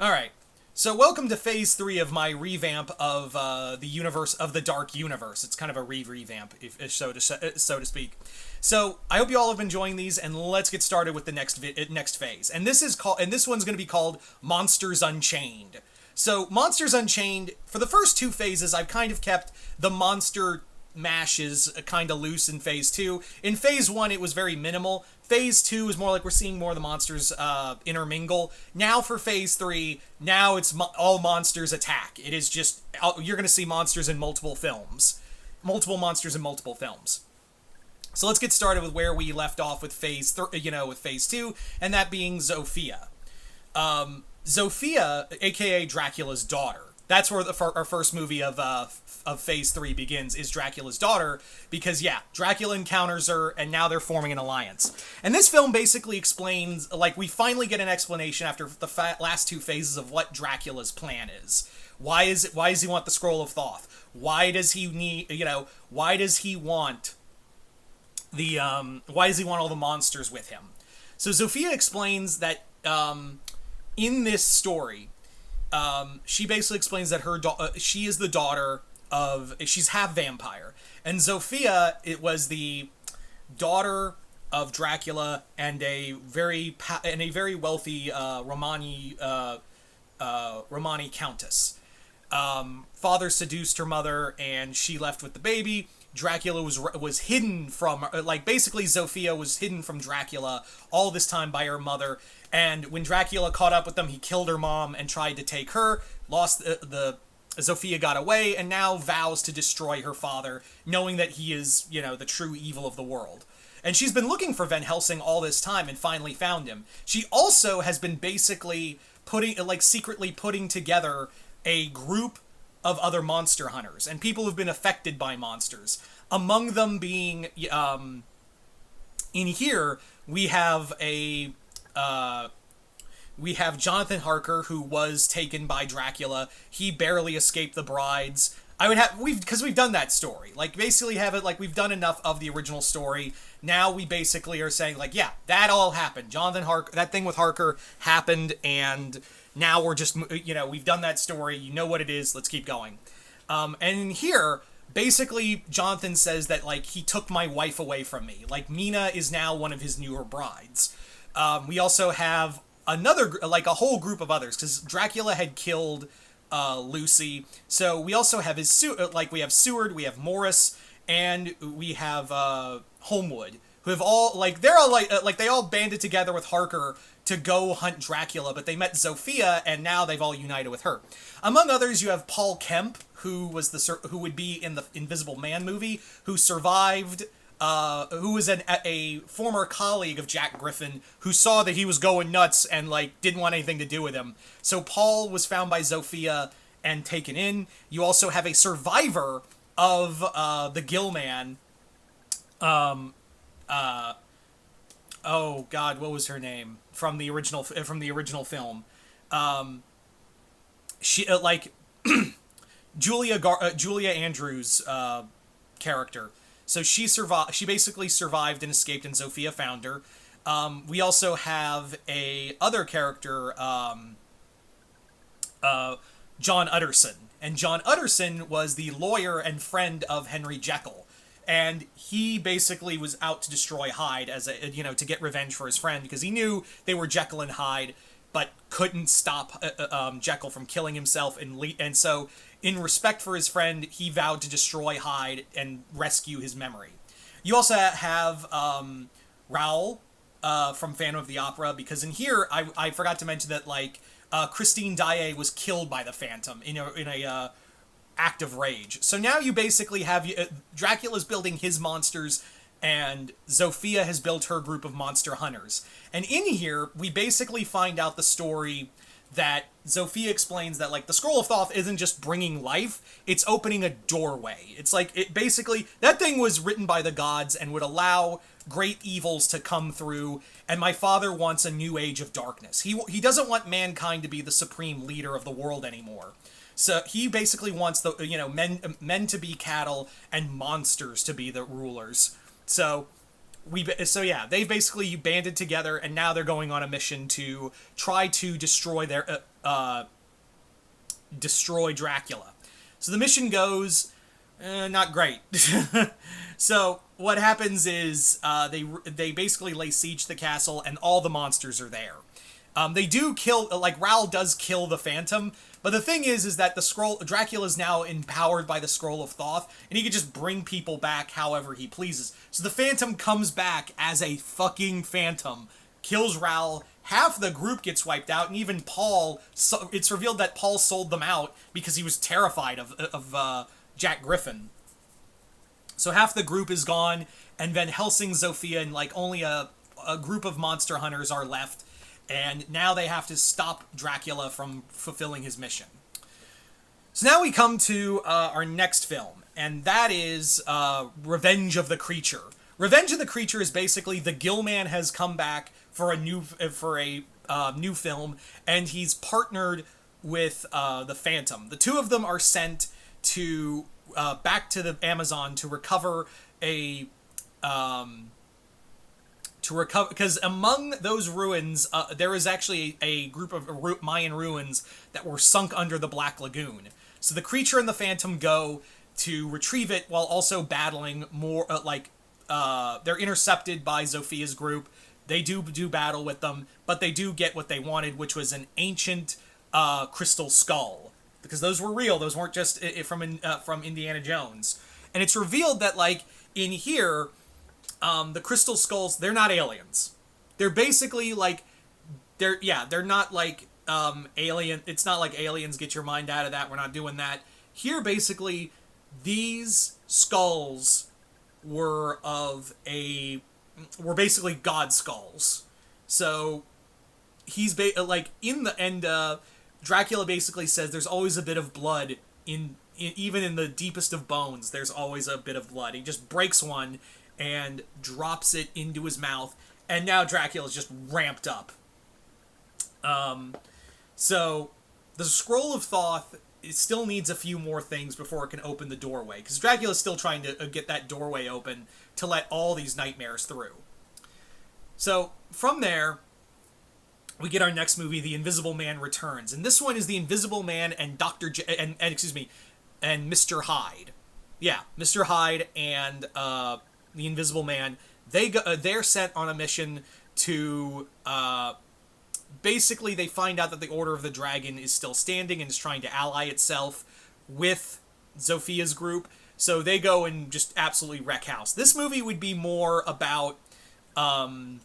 All right. So welcome to phase 3 of my revamp of the universe of the Dark Universe. It's kind of a revamp, if so to speak. So I hope you all have been enjoying these, and let's get started with the next phase. And this one's going to be called Monsters Unchained. So Monsters Unchained, for the first two phases, I've kind of kept the monster mashes kind of loose in phase 2. In phase 1, it was very minimal. Phase 2 is more like we're seeing more of the monsters intermingle. Now for phase 3, now it's all monsters attack. It is just, you're going to see monsters in multiple films. Multiple monsters in multiple films. So let's get started with where we left off with with phase 2, and that being Zofia. Zofia, aka Dracula's daughter. That's where our first movie of phase 3 begins, is Dracula's daughter, because Dracula encounters her, and now they're forming an alliance. And this film basically explains, like, we finally get an explanation after the last two phases of what Dracula's plan is. Why does he want the Scroll of Thoth? Why does he why does he want all the monsters with him? So Zofia explains that in this story, she basically explains that she is the daughter of, she's half vampire, and Zofia, it was the daughter of Dracula and a very wealthy Romani countess. Father seduced her mother, and she left with the baby. Dracula was hidden from, like, basically Zofia was hidden from Dracula all this time by her mother. And when Dracula caught up with them, he killed her mom and tried to take her. Lost Zofia got away, and now vows to destroy her father, knowing that he is, the true evil of the world. And she's been looking for Van Helsing all this time and finally found him. She also has been basically secretly putting together a group of other monster hunters and people who've been affected by monsters. Among them being, in here, we have Jonathan Harker, who was taken by Dracula. He barely escaped the brides. Because we've done that story. Like, basically have it, like, we've done enough of the original story. Now we basically are saying, like, yeah, that all happened. Jonathan Harker, that thing with Harker happened, and now we're just, we've done that story. You know what it is. Let's keep going. And in here, basically, Jonathan says that, like, he took my wife away from me. Like, Mina is now one of his newer brides. We also have a whole group of others, because Dracula had killed Lucy. So we also have we have Seward, we have Morris, and we have Homewood, who have all, they all banded together with Harker to go hunt Dracula, but they met Zofia, and now they've all united with her. Among others, you have Paul Kemp, who would be in the Invisible Man movie, who survived, who was a former colleague of Jack Griffin, who saw that he was going nuts and, like, didn't want anything to do with him. So Paul was found by Zofia and taken in. You also have a survivor of the Gill Man. Oh God, what was her name from the original film? She Julia Andrews character. So she survived. She basically survived and escaped, and Zofia found her. We also have a other character, John Utterson, and John Utterson was the lawyer and friend of Henry Jekyll. And he basically was out to destroy Hyde to get revenge for his friend, because he knew they were Jekyll and Hyde, but couldn't stop Jekyll from killing himself. And so, in respect for his friend, he vowed to destroy Hyde and rescue his memory. You also have Raoul from Phantom of the Opera, because in here, I forgot to mention that, like, Christine Daae was killed by the Phantom in a act of rage. So now you basically have Dracula's building his monsters, and Zofia has built her group of monster hunters. And in here, we basically find out the story that Zofia explains that, like, the Scroll of Thoth isn't just bringing life, it's opening a doorway. It's like, that thing was written by the gods and would allow great evils to come through, and my father wants a new age of darkness. He doesn't want mankind to be the supreme leader of the world anymore. So he basically wants men to be cattle and monsters to be the rulers. So they've basically banded together, and now they're going on a mission to try to destroy destroy Dracula. So the mission goes not great. So what happens is they basically lay siege to the castle, and all the monsters are there. They do kill, like Raoul does kill the Phantom, but the thing is that Dracula's now empowered by the Scroll of Thoth, and he can just bring people back however he pleases. So the Phantom comes back as a fucking phantom, kills Raoul, half the group gets wiped out, and even Paul, it's revealed that Paul sold them out because he was terrified of Jack Griffin. So half the group is gone, and Van Helsing, Zofia, and like only a group of monster hunters are left, and now they have to stop Dracula from fulfilling his mission. So now we come to our next film, and that is Revenge of the Creature. Revenge of the Creature is basically the Gill-Man has come back for a new film, and he's partnered with the Phantom. The two of them are sent to back to the Amazon to recover because among those ruins there is actually a group of Mayan ruins that were sunk under the Black Lagoon. So the Creature and the Phantom go to retrieve it while also battling more they're intercepted by Zofia's group. They do battle with them, but they do get what they wanted, which was an ancient crystal skull, because those were real. Those weren't just from Indiana Jones. And it's revealed that like in here, the crystal skulls, they're not aliens. They're basically like they're not like alien. It's not like Aliens, get your mind out of that. We're not doing that. Here, basically, these skulls were basically god skulls. So he's like in the end. Dracula basically says there's always a bit of blood even in the deepest of bones. There's always a bit of blood. He just breaks one and drops it into his mouth, and now Dracula's just ramped up. So the Scroll of Thoth, it still needs a few more things before it can open the doorway, because Dracula's still trying to get that doorway open to let all these nightmares through. So from there, we get our next movie, The Invisible Man Returns, and this one is The Invisible Man and and Mr. Hyde. Yeah, Mr. Hyde and The Invisible Man. They're sent on a mission to basically they find out that the Order of the Dragon is still standing and is trying to ally itself with Zofia's group. So they go and just absolutely wreck house. This movie would be more about like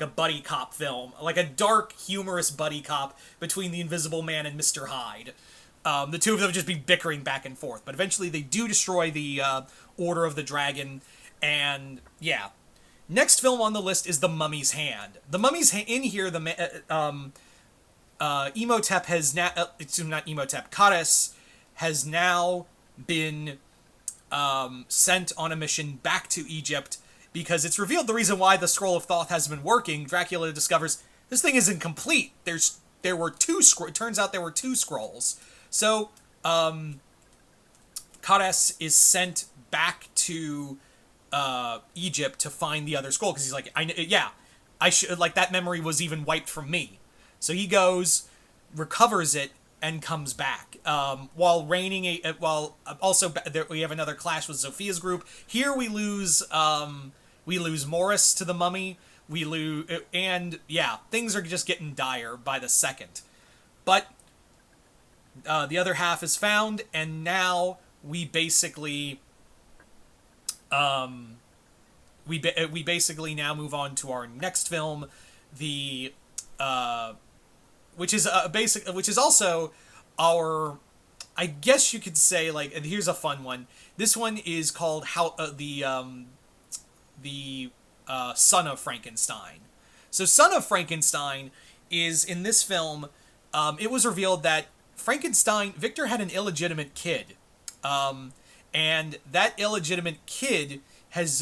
a buddy cop film, like a dark, humorous buddy cop between the Invisible Man and Mr. Hyde. The two of them would just be bickering back and forth, but eventually they do destroy the Order of the Dragon, and yeah. Next film on the list is The Mummy's Hand. The Mummy's Hand, in here, Imhotep has now, not Imhotep, Kares has now been sent on a mission back to Egypt, because it's revealed the reason why the Scroll of Thoth hasn't been working. Dracula discovers this thing isn't complete. It turns out there were two scrolls. So, Kares is sent back to Egypt to find the other scroll, because he's like, I should, like, that memory was even wiped from me. So he goes, recovers it, and comes back. While also we have another clash with Zofia's group. Here we lose Morris to the Mummy. Things are just getting dire by the second. But the other half is found, and now we basically we basically now move on to our next film, which is also our, I guess you could say, like, and here's a fun one. This one is called the Son of Frankenstein. So Son of Frankenstein is, in this film, it was revealed that Victor had an illegitimate kid. And that illegitimate kid has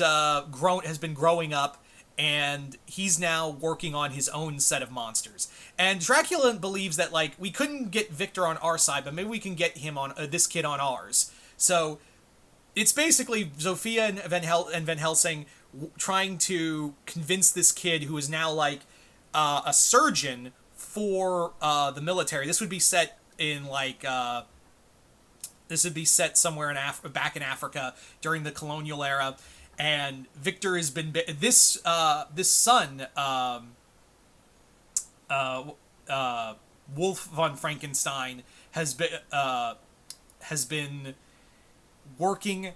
been growing up, and he's now working on his own set of monsters. And Dracula believes that, like, we couldn't get Victor on our side, but maybe we can get him on this kid on ours. So it's basically Zofia and Van Helsing trying to convince this kid, who is now like a surgeon for the military. This would be set in like this would be set somewhere in back in Africa during the colonial era, and Victor has been this son, Wolf von Frankenstein, has been working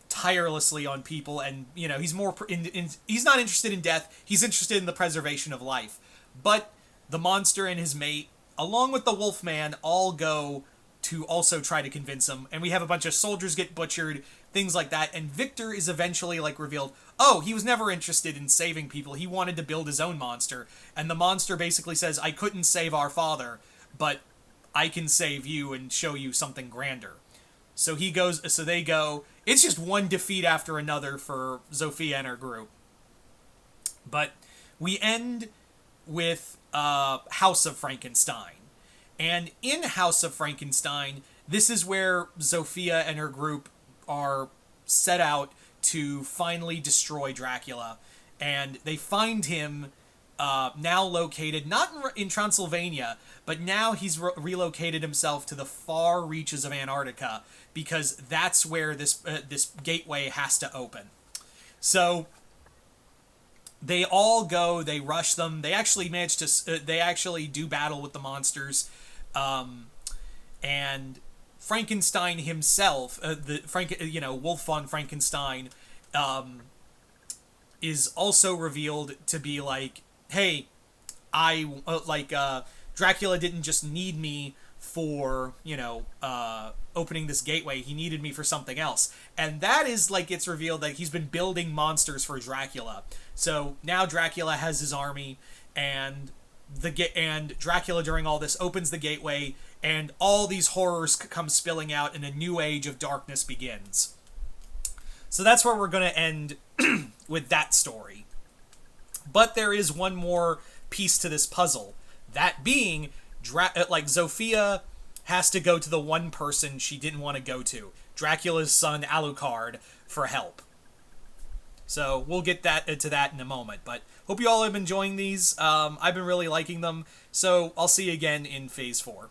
tirelessly on people, and he's more he's not interested in death. He's interested in the preservation of life. But the monster and his mate, along with the Wolfman, all go to also try to convince him, and we have a bunch of soldiers get butchered, things like that, and Victor is eventually like revealed, oh, he was never interested in saving people, he wanted to build his own monster, and the monster basically says, I couldn't save our father, but I can save you and show you something grander. So they go, it's just one defeat after another for Zofia and her group. But we end with House of Frankenstein. And in House of Frankenstein, this is where Zofia and her group are set out to finally destroy Dracula. And they find him now located, not in Transylvania, but now he's relocated himself to the far reaches of Antarctica, because that's where this gateway has to open. So they all go, they rush them, they actually manage to, they actually do battle with the monsters, and Frankenstein himself, Wolf von Frankenstein, is also revealed to be like, hey, Dracula didn't just need me for, opening this gateway, he needed me for something else. And that is, like, it's revealed that he's been building monsters for Dracula. So now Dracula has his army, and Dracula during all this opens the gateway, and all these horrors come spilling out, and a new age of darkness begins. So that's where we're going to end with that story. But there is one more piece to this puzzle. That being, Zofia has to go to the one person she didn't want to go to, Dracula's son Alucard, for help. So we'll get to that in a moment. But hope you all have been enjoying these. I've been really liking them. So I'll see you again in Phase 4.